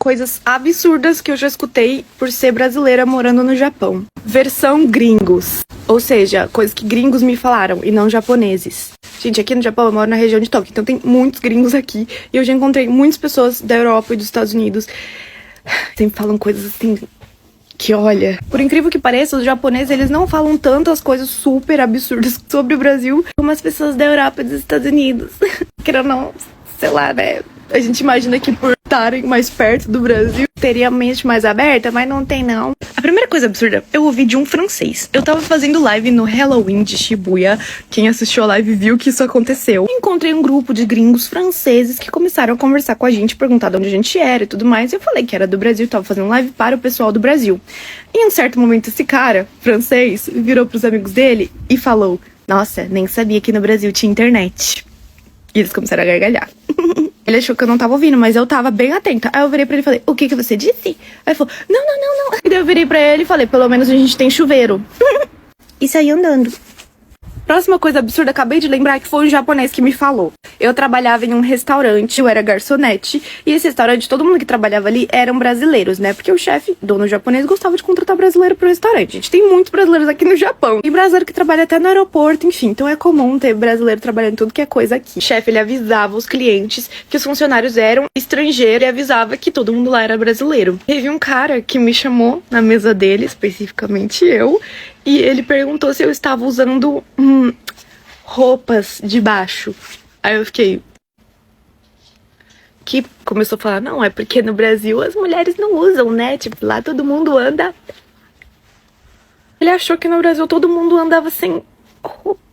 coisas absurdas que eu já escutei por ser brasileira morando no Japão. Versão gringos. Ou seja, coisas que gringos me falaram e não japoneses. Gente, aqui no Japão eu moro na região de Tóquio, então tem muitos gringos aqui. E eu já encontrei muitas pessoas da Europa e dos Estados Unidos. Sempre falam coisas assim que, olha, por incrível que pareça, os japoneses, eles não falam tantas coisas super absurdas sobre o Brasil como as pessoas da Europa e dos Estados Unidos. Querendo não, sei lá, né? A gente imagina que por estarem mais perto do Brasil teria a mente mais aberta, mas não tem não. A primeira coisa absurda eu ouvi de um francês. Eu tava fazendo live no Halloween de Shibuya. Quem assistiu a live viu que isso aconteceu. Encontrei um grupo de gringos franceses que começaram a conversar com a gente, perguntar de onde a gente era e tudo mais. Eu falei que era do Brasil, tava fazendo live para o pessoal do Brasil. E em um certo momento esse cara, francês, virou pros amigos dele e falou: "Nossa, nem sabia que no Brasil tinha internet." E eles começaram a gargalhar. Ele achou que eu não tava ouvindo, mas eu tava bem atenta. Aí eu virei pra ele e falei: "O que você disse?" Aí ele falou: Não. E daí eu virei pra ele e falei: "Pelo menos a gente tem chuveiro." E saí andando. Próxima coisa absurda, acabei de lembrar que foi um japonês que me falou. Eu trabalhava em um restaurante, eu era garçonete, e esse restaurante, todo mundo que trabalhava ali eram brasileiros, né? Porque o chefe, dono japonês, gostava de contratar brasileiro pro restaurante. A gente tem muitos brasileiros aqui no Japão. E brasileiro que trabalha até no aeroporto, enfim. Então é comum ter brasileiro trabalhando em tudo que é coisa aqui. O chefe, ele avisava os clientes que os funcionários eram estrangeiros e avisava que todo mundo lá era brasileiro. Teve um cara que me chamou na mesa dele, especificamente eu, e ele perguntou se eu estava usando roupas de baixo. Aí eu fiquei... Que começou a falar: "Não, é porque no Brasil as mulheres não usam, né? Tipo, lá todo mundo anda..." Ele achou que no Brasil todo mundo andava sem roupa.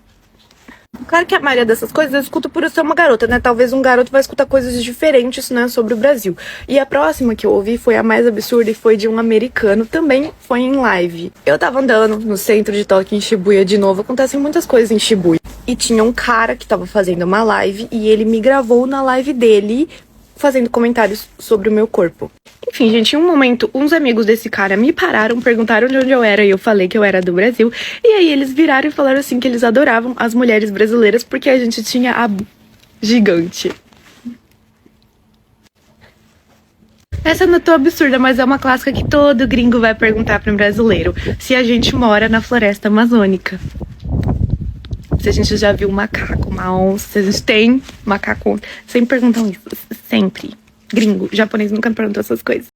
Claro que a maioria dessas coisas eu escuto por eu ser uma garota, né? Talvez um garoto vai escutar coisas diferentes, né, sobre o Brasil. E a próxima que eu ouvi foi a mais absurda e foi de um americano, também foi em live. Eu tava andando no centro de Tóquio, em Shibuya, de novo. Acontecem muitas coisas em Shibuya. E tinha um cara que tava fazendo uma live e ele me gravou na live dele, fazendo comentários sobre o meu corpo. Enfim, gente, em um momento, uns amigos desse cara me pararam, perguntaram de onde eu era e eu falei que eu era do Brasil. E aí eles viraram e falaram assim que eles adoravam as mulheres brasileiras porque a gente tinha a gigante. Essa não é tão absurda, mas é uma clássica que todo gringo vai perguntar para um brasileiro: se a gente mora na floresta amazônica. Se a gente já viu um macaco, uma onça, se a gente tem macaco. Sempre perguntam isso, sempre. Gringo, japonês nunca me perguntou essas coisas.